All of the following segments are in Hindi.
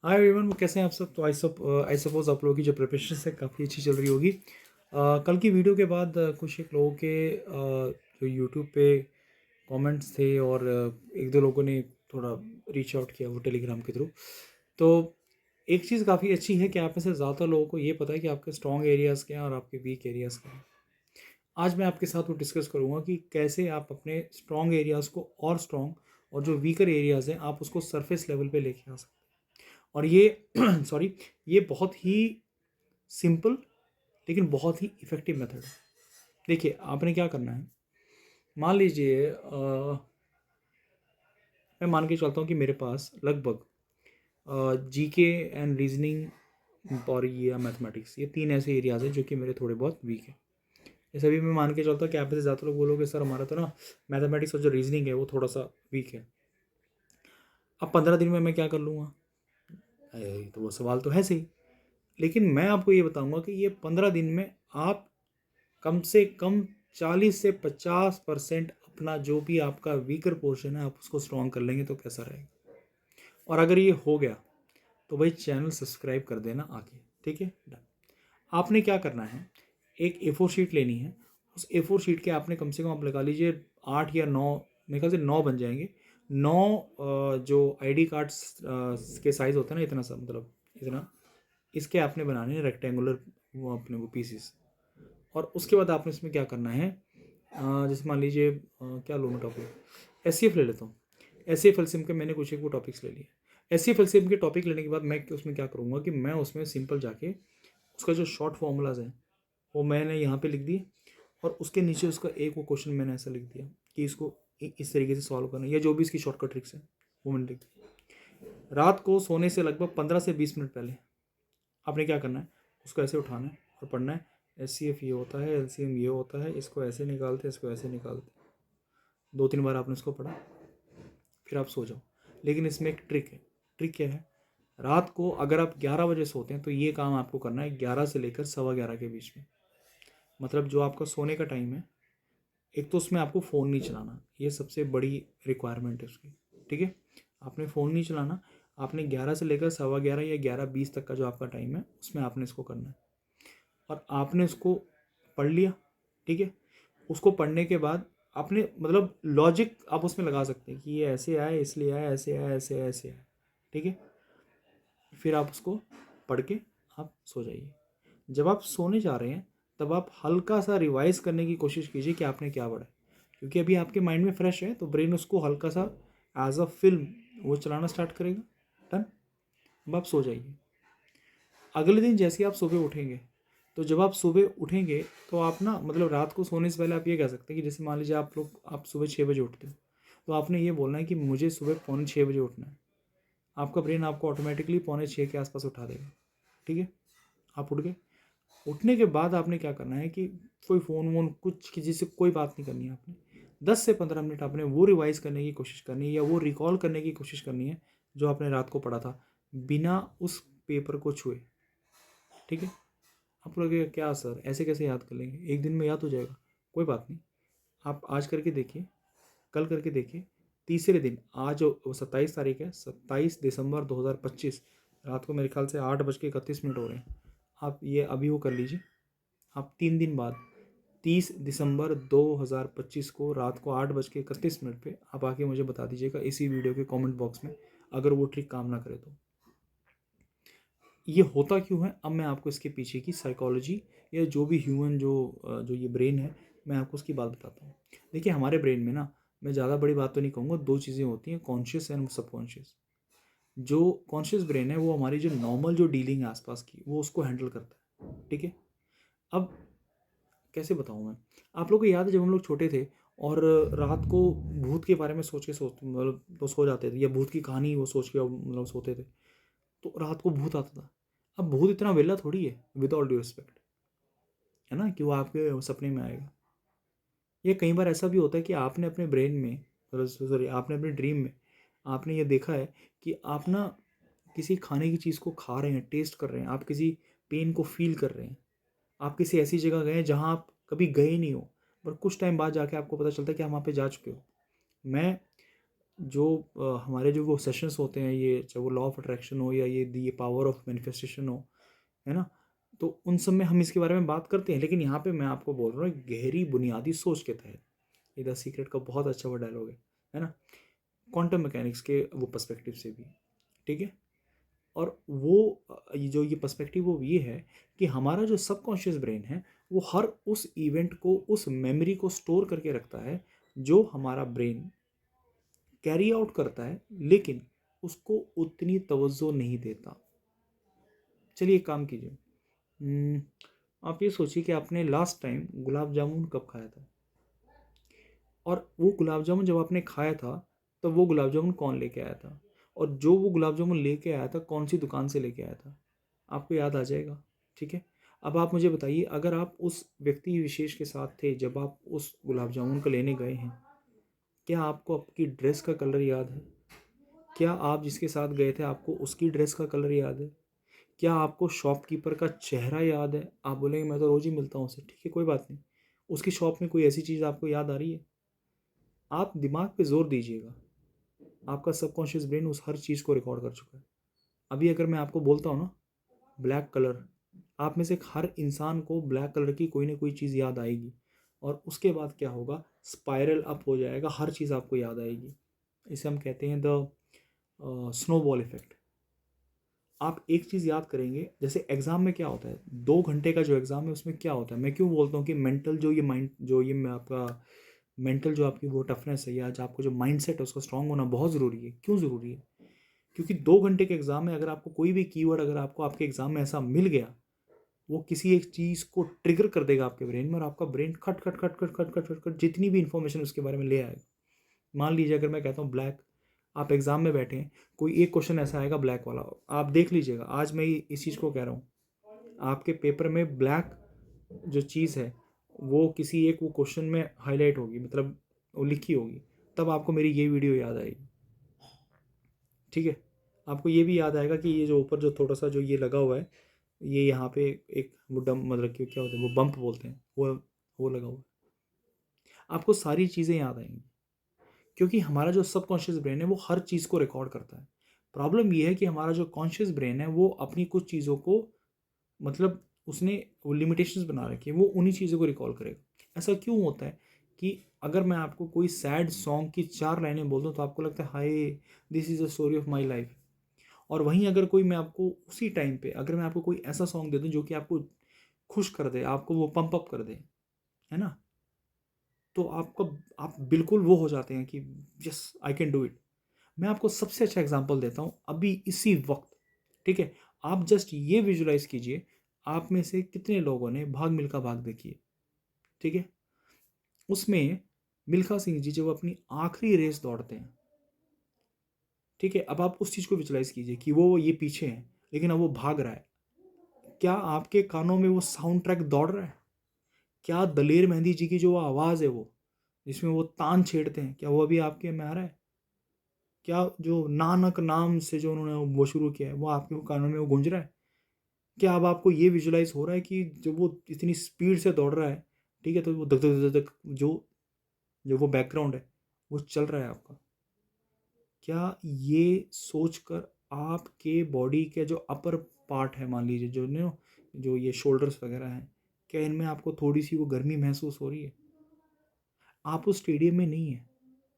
हाय एवरीवन, कैसे हैं आप सब। तो आई सपोज आप लोगों की जो प्रिपरेशन है काफ़ी अच्छी चल रही होगी। कल की वीडियो के बाद कुछ एक लोगों के जो यूट्यूब पे कमेंट्स थे और एक दो लोगों ने थोड़ा रीच आउट किया वो टेलीग्राम के थ्रू। तो एक चीज़ काफ़ी अच्छी है कि आप में से ज़्यादातर लोगों को ये पता है कि आपके स्ट्रॉन्ग एरियाज़ क्या हैं और आपके वीक एरियाज़ क्या हैं। आज मैं आपके साथ वो डिस्कस करूँगा कि कैसे आप अपने स्ट्रॉन्ग एरियाज़ को और स्ट्रॉन्ग और जो वीकर एरियाज़ हैं आप उसको सरफेस लेवल पे लेके आ सकते हैं। और ये सॉरी, ये बहुत ही सिंपल लेकिन बहुत ही इफ़ेक्टिव मेथड है। देखिए आपने क्या करना है। मान लीजिए मैं मान के चलता हूँ कि मेरे पास लगभग जीके एंड रीजनिंग और ये मैथमेटिक्स, ये तीन ऐसे एरियाज़ हैं जो कि मेरे थोड़े बहुत वीक हैं। जैसे अभी मैं मान के चलता हूँ कि आप में से ज़्यादा लोग बोलोगे सर हमारा तो ना मैथमेटिक्स और जो रीजनिंग है वो थोड़ा सा वीक है। अब 15 दिन में मैं क्या कर लूँगा? तो वो सवाल तो है सही। लेकिन मैं आपको ये बताऊंगा कि ये 15 दिन में आप कम से कम 40 से 50% अपना जो भी आपका वीकर पोर्शन है आप उसको स्ट्रॉन्ग कर लेंगे तो कैसा रहेगा। और अगर ये हो गया तो भाई चैनल सब्सक्राइब कर देना आगे, ठीक है, डन। आपने क्या करना है, एक A4 शीट लेनी है। उस A4 शीट के आपने कम से कम आप लगा लीजिए 8 या 9, मेरे ख्याल से 9 बन जाएंगे। 9 जो आईडी कार्ड्स के साइज़ होता है ना, इतना सा मतलब इतना, इसके आपने बनाने हैं रेक्टेंगुलर वो अपने वो पीसीस। और उसके बाद आपने इसमें क्या करना है, जैसे मान लीजिए क्या लूँ मैं टॉपिक, एस सी एफ ले लेता हूँ। S C F L C M के मैंने कुछ एक वो टॉपिक्स ले लिए। S C F L C M के टॉपिक लेने के बाद मैं उसमें क्या करूँगा कि मैं उसमें सिंपल जाके उसका जो शॉर्ट फॉर्मूलाज हैं वो मैंने यहाँ पे लिख दिए। और उसके नीचे उसका एक वो क्वेश्चन मैंने ऐसा लिख दिया कि इसको इस तरीके से सॉल्व करना है, या जो भी इसकी शॉर्टकट ट्रिक्स हैं वो मैंने लिख दी। रात को सोने से लगभग 15 से 20 मिनट पहले आपने क्या करना है, उसको ऐसे उठाना है और पढ़ना है। एस सी एफ ये होता है, एल सी एम ये होता है, इसको ऐसे निकालते, इसको ऐसे निकालते। 2-3 बार आपने इसको पढ़ा, फिर आप सो जाओ। लेकिन इसमें एक ट्रिक है। ट्रिक क्या है, रात को अगर आप 11 बजे सोते हैं तो ये काम आपको करना है 11 से लेकर 11:15 के बीच में। मतलब जो आपका सोने का टाइम है, एक तो उसमें आपको फ़ोन नहीं चलाना, ये सबसे बड़ी रिक्वायरमेंट है उसकी, ठीक है। आपने फ़ोन नहीं चलाना। आपने 11 से लेकर 11:15 या 11:20 तक का जो आपका टाइम है उसमें आपने इसको करना है। और आपने उसको पढ़ लिया, ठीक है। उसको पढ़ने के बाद आपने मतलब लॉजिक आप उसमें लगा सकते हैं कि ये ऐसे आया इसलिए आया, ऐसे आया, ऐसे आया, ऐसे आया, ठीक है। फिर आप उसको पढ़ के आप सो जाइए। जब आप सोने जा रहे हैं तब आप हल्का सा रिवाइज करने की कोशिश कीजिए कि आपने क्या पढ़ा है, क्योंकि अभी आपके माइंड में फ्रेश है तो ब्रेन उसको हल्का सा एज अ फिल्म वो चलाना स्टार्ट करेगा। डन। अब आप सो जाइए। अगले दिन जैसे ही आप सुबह उठेंगे, तो जब आप सुबह उठेंगे तो आप ना मतलब रात को सोने से पहले आप ये कह सकते हैं कि जैसे मान लीजिए आप सुबह 6 बजे उठते हो, तो आपने ये बोलना है कि मुझे सुबह 5:45 बजे उठना है। आपका ब्रेन आपको ऑटोमेटिकली 5:45 के आसपास उठा देगा, ठीक है। आप उठ गए। उठने के बाद आपने क्या करना है कि कोई फ़ोन वोन कुछ किसी से कोई बात नहीं करनी है। आपने 10 से 15 मिनट आपने वो रिवाइज करने की कोशिश करनी है या वो रिकॉल करने की कोशिश करनी है जो आपने रात को पढ़ा था, बिना उस पेपर को छुए, ठीक है। आप लगेगा क्या सर ऐसे कैसे याद कर लेंगे, एक दिन में याद हो जाएगा। कोई बात नहीं, आप आज करके देखिए, कल करके देखिए, तीसरे दिन, आज 27 तारीख है, 27 दिसंबर 2025, रात को मेरे ख्याल से 8:31 हो रहे हैं। आप ये अभी वो कर लीजिए। आप 3 दिन बाद 30 दिसंबर 2025 को रात को 8:31 पे आप आके मुझे बता दीजिएगा इसी वीडियो के कमेंट बॉक्स में, अगर वो ट्रिक काम ना करे तो। ये होता क्यों है, अब मैं आपको इसके पीछे की साइकोलॉजी या जो भी ह्यूमन जो ये ब्रेन है, मैं आपको उसकी बात बताता हूँ। देखिए हमारे ब्रेन में ना, मैं ज़्यादा बड़ी बात तो नहीं कहूँगा, दो चीज़ें होती हैं, कॉन्शियस एंड सबकॉन्शियस। जो कॉन्शियस ब्रेन है वो हमारी जो नॉर्मल जो डीलिंग है आसपास की वो उसको हैंडल करता है, ठीक है। अब कैसे बताऊँ मैं, आप लोग को याद है जब हम लोग छोटे थे और रात को भूत के बारे में सोच के मतलब तो सो जाते थे, या भूत की कहानी वो सोच के मतलब सोते थे, तो रात को भूत आता था। अब भूत इतना वेला थोड़ी है, विद ऑल ड्यू रिस्पेक्ट, है ना, कि वो आपके सपने में आएगा। ये कई बार ऐसा भी होता है कि आपने अपने ब्रेन में, सॉरी आपने अपने ड्रीम में आपने ये देखा है कि आप ना किसी खाने की चीज़ को खा रहे हैं, टेस्ट कर रहे हैं, आप किसी पेन को फील कर रहे हैं, आप किसी ऐसी जगह गए हैं जहाँ आप कभी गए नहीं हो, पर कुछ टाइम बाद जाके आपको पता चलता है कि आप वहाँ पे जा चुके हो। मैं जो हमारे जो वो सेशंस होते हैं, ये चाहे वो लॉ ऑफ अट्रैक्शन हो या ये पावर ऑफ मैनिफेस्टेशन हो, है ना, तो उन सब में हम इसके बारे में बात करते हैं। लेकिन यहाँ पे मैं आपको बोल रहा हूँ गहरी बुनियादी सोच के तहत। ये द सीक्रेट का बहुत अच्छा वो डायलॉग है ना, क्वांटम मैकेनिक्स के वो पर्सपेक्टिव से भी, ठीक है। और वो ये पर्सपेक्टिव वो ये है कि हमारा जो सबकॉन्शियस ब्रेन है वो हर उस इवेंट को, उस मेमोरी को स्टोर करके रखता है जो हमारा ब्रेन कैरी आउट करता है, लेकिन उसको उतनी तवज्जो नहीं देता। चलिए एक काम कीजिए, आप ये सोचिए कि आपने लास्ट टाइम गुलाब जामुन कब खाया था, और वो गुलाब जामुन जब आपने खाया था तब वो गुलाब जामुन कौन लेके आया था, और जो वो गुलाब जामुन लेके आया था कौन सी दुकान से लेके आया था, आपको याद आ जाएगा। ठीक है, अब आप मुझे बताइए, अगर आप उस व्यक्ति विशेष के साथ थे जब आप उस गुलाब जामुन को लेने गए हैं, क्या आपको आपकी ड्रेस का कलर याद है? क्या आप जिसके साथ गए थे आपको उसकी ड्रेस का कलर याद है? क्या आपको शॉपकीपर का चेहरा याद है? आप बोलेंगे मैं तो रोज़ ही मिलता हूँ उससे, ठीक है कोई बात नहीं। उसकी शॉप में कोई ऐसी चीज़ आपको याद आ रही है? आप दिमाग पे जोर दीजिएगा, आपका सबकॉन्शियस ब्रेन उस हर चीज़ को रिकॉर्ड कर चुका है। अभी अगर मैं आपको बोलता हूँ ना ब्लैक कलर, आप में से हर इंसान को ब्लैक कलर की कोई ना कोई चीज़ याद आएगी, और उसके बाद क्या होगा, स्पाइरल अप हो जाएगा, हर चीज़ आपको याद आएगी। इसे हम कहते हैं द स्नोबॉल इफेक्ट। आप एक चीज़ याद करेंगे, जैसे एग्ज़ाम में क्या होता है, 2 घंटे का जो एग्ज़ाम है उसमें क्या होता है, मैं क्यों बोलता हूँ कि मेंटल जो ये माइंड जो ये मैं आपका मेंटल जो आपकी वो टफनेस है या जो आपको जो माइंडसेट है उसका स्ट्रांग होना बहुत ज़रूरी है। क्यों ज़रूरी है? क्योंकि 2 घंटे के एग्ज़ाम में अगर आपको कोई भी कीवर्ड अगर आपको आपके एग्ज़ाम में ऐसा मिल गया, वो किसी एक चीज़ को ट्रिगर कर देगा आपके ब्रेन में, और आपका ब्रेन खट खट खट खट खट खट खट खट जितनी भी इंफॉर्मेशन उसके बारे में ले आएगा। मान लीजिए अगर मैं कहता हूँ ब्लैक, आप एग्ज़ाम में बैठे हैं, कोई एक क्वेश्चन ऐसा आएगा ब्लैक वाला, आप देख लीजिएगा, आज मैं इस चीज़ को कह रहा हूँ, आपके पेपर में ब्लैक जो चीज़ है वो किसी एक वो क्वेश्चन में हाईलाइट होगी, मतलब वो लिखी होगी, तब आपको मेरी ये वीडियो याद आएगी। ठीक है, आपको ये भी याद आएगा कि ये जो ऊपर जो थोड़ा सा जो ये लगा हुआ है, ये यहाँ पे एक वो डम मतलब कि क्या होता है, वो बम्प बोलते हैं, वो लगा हुआ है। आपको सारी चीज़ें याद आएंगी, क्योंकि हमारा जो सबकॉन्शियस ब्रेन है वो हर चीज़ को रिकॉर्ड करता है। प्रॉब्लम ये है कि हमारा जो कॉन्शियस ब्रेन है वो अपनी कुछ चीज़ों को, मतलब उसने वो लिमिटेशंस बना रखी है, वो उन्हीं चीज़ों को रिकॉल करेगा। ऐसा क्यों होता है कि अगर मैं आपको कोई सैड सॉन्ग की 4 लाइनें बोल दूँ तो आपको लगता है hi this is the story of my life, और वहीं अगर कोई मैं आपको उसी टाइम पे अगर मैं आपको कोई ऐसा सॉन्ग दे दूँ जो कि आपको खुश कर दे, आपको वो पंप अप कर दे, है ना, तो आपका आप बिल्कुल वो हो जाते हैं कि yes I can do it. मैं आपको सबसे अच्छा एग्जांपल देता हूँ अभी इसी वक्त, ठीक है, आप जस्ट ये विजुलाइज कीजिए, आप में से कितने लोगों ने भाग मिल्खा भाग देखी है? ठीक है, उसमें मिल्खा सिंह जी जब अपनी आखिरी रेस दौड़ते हैं, ठीक है, अब आप उस चीज़ को विजुलाइज कीजिए कि वो ये पीछे हैं लेकिन अब वो भाग रहा है, क्या आपके कानों में वो साउंड ट्रैक दौड़ रहा है? क्या दलेर मेहंदी जी की जो आवाज़ है वो जिसमें वो तान छेड़ते हैं, क्या वो अभी आपके में आ रहा है? क्या जो नानक नाम से जो उन्होंने वो शुरू किया है वो आपके कानों में वो गूंज रहा है? क्या अब आपको ये विजुलाइज हो रहा है कि जब वो इतनी स्पीड से दौड़ रहा है, ठीक है, तो वो धक धक धक धक जो जो वो बैकग्राउंड है वो चल रहा है आपका? क्या ये सोचकर आपके बॉडी के जो अपर पार्ट है, मान लीजिए जो नो जो ये शोल्डर्स वगैरह हैं, क्या इनमें आपको थोड़ी सी वो गर्मी महसूस हो रही है? आप उस स्टेडियम में नहीं है,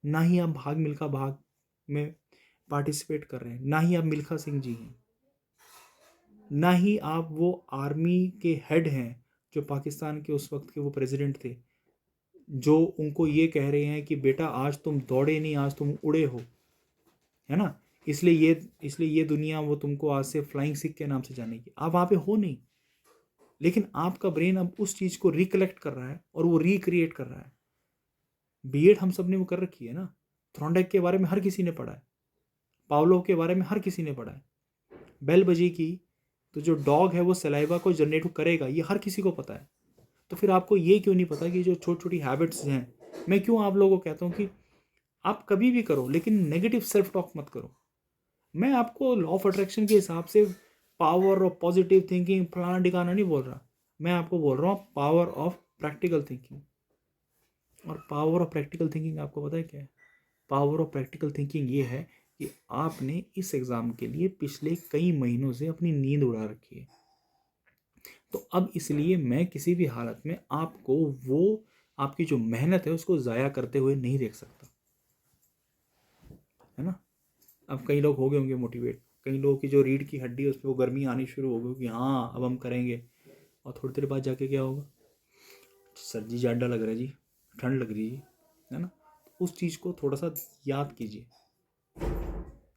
ना ही आप भाग मिल्खा भाग में पार्टिसिपेट कर रहे हैं, ना ही आप मिल्खा सिंह जी हैं, ना ही आप वो आर्मी के हेड हैं जो पाकिस्तान के उस वक्त के वो प्रेसिडेंट थे, जो उनको ये कह रहे हैं कि बेटा आज तुम दौड़े नहीं, आज तुम उड़े हो, है ना, इसलिए ये दुनिया वो तुमको आज से फ्लाइंग सिख के नाम से जानेगी। आप वहाँ पे हो नहीं, लेकिन आपका ब्रेन अब उस चीज़ को रिकलेक्ट कर रहा है और वो रिक्रिएट कर रहा है। बीएड हम सब ने वो कर रखी है ना, थ्रॉन्डाइक के बारे में हर किसी ने पढ़ा है, पावलोव के बारे में हर किसी ने पढ़ा है, बेल बजी की तो जो डॉग है वो सलाइवा को जनरेट करेगा, ये हर किसी को पता है। तो फिर आपको ये क्यों नहीं पता कि जो छोटी छोटी हैबिट्स हैं, मैं क्यों आप लोगों को कहता हूँ कि आप कभी भी करो लेकिन नेगेटिव सेल्फ टॉक मत करो। मैं आपको लॉ ऑफ अट्रैक्शन के हिसाब से पावर ऑफ पॉजिटिव थिंकिंग फलाना ठिकाना नहीं बोल रहा, मैं आपको बोल रहा हूँ पावर ऑफ प्रैक्टिकल थिंकिंग। और पावर ऑफ प्रैक्टिकल थिंकिंग आपको पता है क्या है? पावर ऑफ प्रैक्टिकल थिंकिंग ये है कि आपने इस एग्ज़ाम के लिए पिछले कई महीनों से अपनी नींद उड़ा रखी है। तो अब इसलिए मैं किसी भी हालत में आपको वो आपकी जो मेहनत है उसको ज़ाया करते हुए नहीं देख सकता, है ना। अब कई लोग हो गए होंगे मोटिवेट, कई लोगों की जो रीढ़ की हड्डी है उसमें वो गर्मी आनी शुरू हो गई कि हाँ अब हम करेंगे, और थोड़ी देर बाद जाके क्या होगा, सर्दी ज़्यादा लग रहा है जी, ठंड लग रही है ना। उस चीज़ को थोड़ा सा याद कीजिए।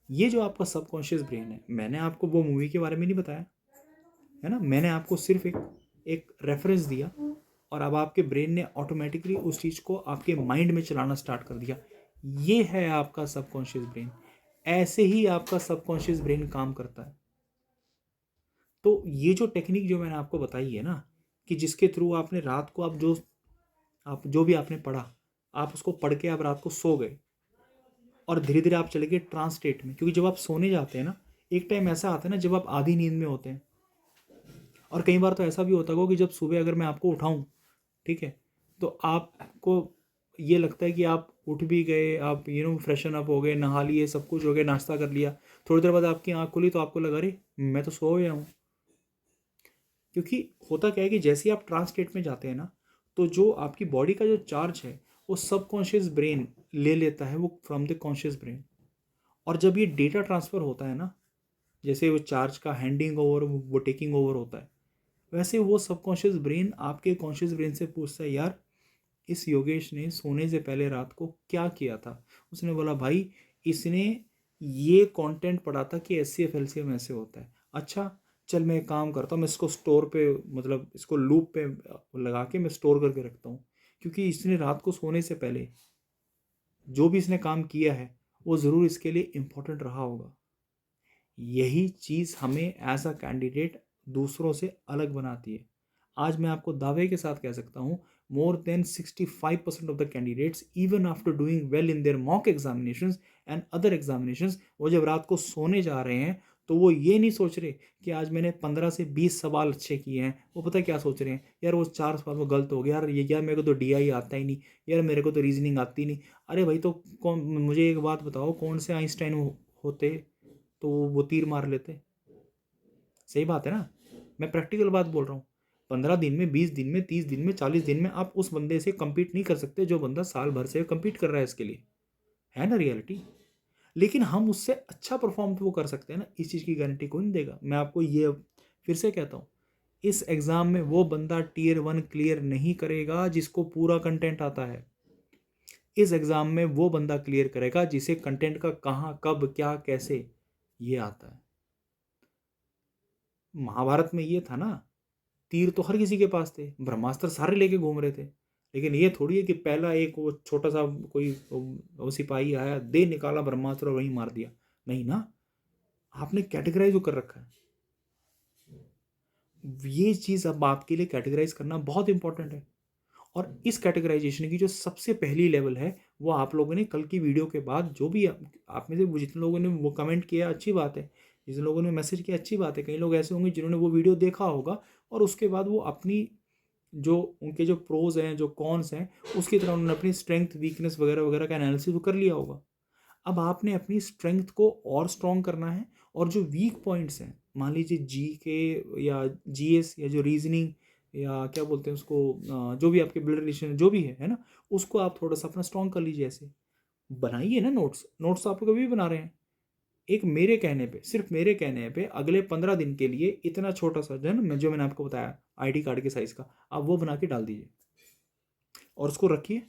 ये जो आपका सबकॉन्शियस ब्रेन है, मैंने आपको वो मूवी के बारे में नहीं बताया, है ना, मैंने आपको सिर्फ एक एक रेफरेंस दिया, और अब आपके ब्रेन ने ऑटोमेटिकली उस चीज़ को आपके माइंड में चलाना स्टार्ट कर दिया। ये है आपका सबकॉन्शियस ब्रेन। ऐसे ही आपका सबकॉन्शियस ब्रेन काम करता है। तो ये जो टेक्निक जो मैंने आपको बताई है ना, कि जिसके थ्रू आपने रात को आप जो भी आपने पढ़ा, आप उसको पढ़ के आप रात को सो गए, और धीरे धीरे आप चले गए ट्रांस स्टेट में। क्योंकि जब आप सोने जाते हैं ना, एक टाइम ऐसा आता है ना जब आप आधी नींद में होते हैं, और कई बार तो ऐसा भी होता होगा कि जब सुबह अगर मैं आपको उठाऊं, ठीक है, तो आपको ये लगता है कि आप उठ भी गए, आप फ्रेशन अप हो गए, नहा लिए, सब कुछ हो गया, नाश्ता कर लिया, थोड़ी देर बाद आपकी आँख खुली तो आपको लगा अरे मैं तो सो गया हूँ। क्योंकि होता क्या है कि जैसे ही आप ट्रांस स्टेट में जाते हैं ना, तो जो आपकी बॉडी का जो चार्ज है वो सबकॉन्शियस ब्रेन ले लेता है, वो फ्रॉम द कॉन्शियस ब्रेन। और जब ये डेटा ट्रांसफ़र होता है ना, जैसे वो चार्ज का हैंडिंग ओवर, वो टेकिंग ओवर होता है, वैसे वो सबकॉन्शियस ब्रेन आपके कॉन्शियस ब्रेन से पूछता है, यार इस योगेश ने सोने से पहले रात को क्या किया था। उसने बोला भाई इसने ये कंटेंट पढ़ा था कि S C F L C M ऐसे होता है। अच्छा चल मैं एक काम करता हूँ, मैं इसको स्टोर पे, मतलब इसको लूप पे लगा के मैं स्टोर करके रखता हूँ, क्योंकि इसने रात को सोने से पहले जो भी इसने काम किया है वो ज़रूर इसके लिए इम्पोर्टेंट रहा होगा। यही चीज़ हमें एज अ कैंडिडेट दूसरों से अलग बनाती है। आज मैं आपको दावे के साथ कह सकता हूँ, more than 65% of the candidates even after doing well in their mock examinations and other examinations, वो जब रात को सोने जा रहे हैं तो वो ये नहीं सोच रहे कि आज मैंने 15 से 20 सवाल अच्छे किए हैं। वो पता है क्या सोच रहे हैं, यार वो 4 सवाल वो गलत हो गया, यार ये यार मेरे को तो डीआई आता ही नहीं, यार मेरे को तो रीजनिंग आती नहीं। अरे भाई तो कौन, मुझे एक बात बताओ, कौन से आइंस्टाइन होते तो वो तीर मार लेते। सही बात है ना, मैं प्रैक्टिकल बात बोल रहा हूँ। 15 दिन में, 20 दिन में, 30 दिन में, 40 दिन में आप उस बंदे से compete नहीं कर सकते जो बंदा साल भर से compete कर रहा है इसके लिए, है ना रियलिटी। लेकिन हम उससे अच्छा परफॉर्म तो वो कर सकते हैं ना, इस चीज़ की गारंटी कोई नहीं देगा। मैं आपको ये फिर से कहता हूँ, इस एग्ज़ाम में वो बंदा Tier 1 क्लियर नहीं करेगा जिसको पूरा कंटेंट आता है। इस एग्ज़ाम में वो बंदा क्लियर करेगा जिसे कंटेंट का कहाँ, कब, क्या, कैसे ये आता है। महाभारत में ये था ना, तीर तो हर किसी के पास थे, ब्रह्मास्त्र सारे लेके घूम रहे थे। लेकिन ये थोड़ी है कि पहला एक वो छोटा सा कोई वो सिपाही आया, दे निकाला ब्रह्मास्त्र और वहीं मार दिया। नहीं ना, आपने कैटेगराइज कर रखा है। ये चीज़ अब आपके लिए कैटेगराइज करना बहुत इंपॉर्टेंट है। और इस कैटेगराइजेशन की जो सबसे पहली लेवल है, वो आप लोगों ने कल की वीडियो के बाद जो भी आप में से जितने लोगों ने वो कमेंट किया अच्छी बात है, जिन लोगों ने मैसेज किया अच्छी बात है। कई लोग ऐसे होंगे जिन्होंने वो वीडियो देखा होगा और उसके बाद वो अपनी जो उनके जो प्रोज हैं, जो कॉन्स हैं, उसकी तरह उन्होंने अपनी स्ट्रेंथ, वीकनेस वगैरह वगैरह का एनालिसिस कर लिया होगा। अब आपने अपनी स्ट्रेंथ को और स्ट्रॉन्ग करना है, और जो वीक पॉइंट्स हैं, मान लीजिए जी के या जीएस या जो रीजनिंग या क्या बोलते हैं उसको, जो भी आपके ब्लड रिलेशन जो भी है ना, उसको आप थोड़ा सा अपना स्ट्रॉन्ग कर लीजिए। ऐसे बनाइए ना नोट्स। नोट्स तो आप कभी भी बना रहे हैं। एक मेरे कहने पे, सिर्फ मेरे कहने पे अगले 15 दिन के लिए इतना छोटा सा जो है ना, जो मैंने आपको बताया आईडी कार्ड के साइज़ का, आप वो बना के डाल दीजिए और उसको रखिए।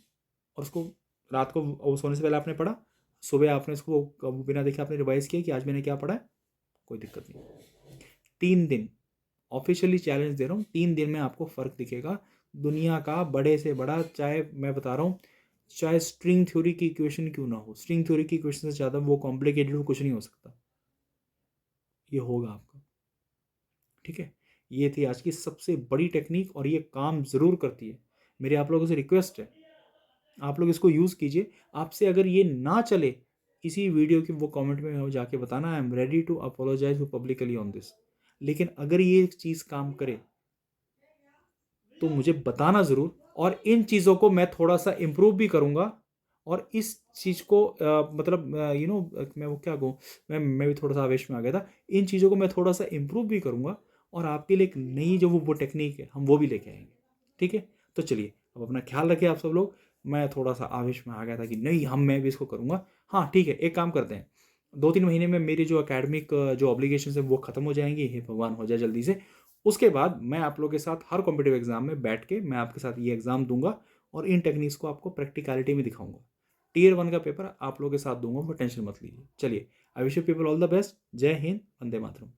और उसको रात को वो सोने से पहले आपने पढ़ा, सुबह आपने उसको बिना देखे आपने रिवाइज किया कि आज मैंने क्या पढ़ा है, कोई दिक्कत नहीं। 3 दिन ऑफिशियली चैलेंज दे रहा हूँ, 3 दिन में आपको फ़र्क दिखेगा। दुनिया का बड़े से बड़ा, चाहे मैं बता रहा हूँ, चाहे स्ट्रिंग थ्योरी की इक्वेशन क्यों ना हो, स्ट्रिंग थ्योरी की इक्वेशन से ज़्यादा वो कॉम्प्लिकेटेड कुछ नहीं हो सकता, ये होगा आपका। ठीक है, ये थी आज की सबसे बड़ी टेक्निक और ये काम ज़रूर करती है। मेरी आप लोगों से रिक्वेस्ट है, आप लोग इसको यूज़ कीजिए। आपसे अगर ये ना चले, इसी वीडियो के वो कमेंट में जाके बताना, I am ready to apologize publicly on this. लेकिन अगर ये चीज़ काम करे तो मुझे बताना ज़रूर, और इन चीज़ों को मैं थोड़ा सा इम्प्रूव भी करूँगा और इस चीज़ को मतलब मैं वो क्या कहूँ, मैं भी थोड़ा सा आवेश में आ गया था। इन चीज़ों को मैं थोड़ा सा इम्प्रूव भी करूँगा और आपके लिए एक नई जो वो टेक्निक है हम वो भी लेके आएंगे। ठीक है, तो चलिए अब अपना ख्याल रखिए आप सब लोग। मैं थोड़ा सा आवेश में आ गया था कि नहीं मैं भी इसको करूँगा। हाँ ठीक है, एक काम करते हैं, 2-3 महीने में मेरी जो एकेडमिक जो ऑब्लिगेशन है वो खत्म हो जाएंगी, हे भगवान हो जाए जल्दी से। उसके बाद मैं आप लोगों के साथ हर कॉम्पिटिटिव एग्जाम में बैठ के मैं आपके साथ ये एग्जाम दूंगा और इन टेक्निक्स को आपको प्रैक्टिकलिटी में दिखाऊंगा। टियर 1 का पेपर आप लोगों के साथ दूंगा, वो टेंशन मत लीजिए। चलिए, I wish you people all the best. जय हिंद, वंदे मातरम।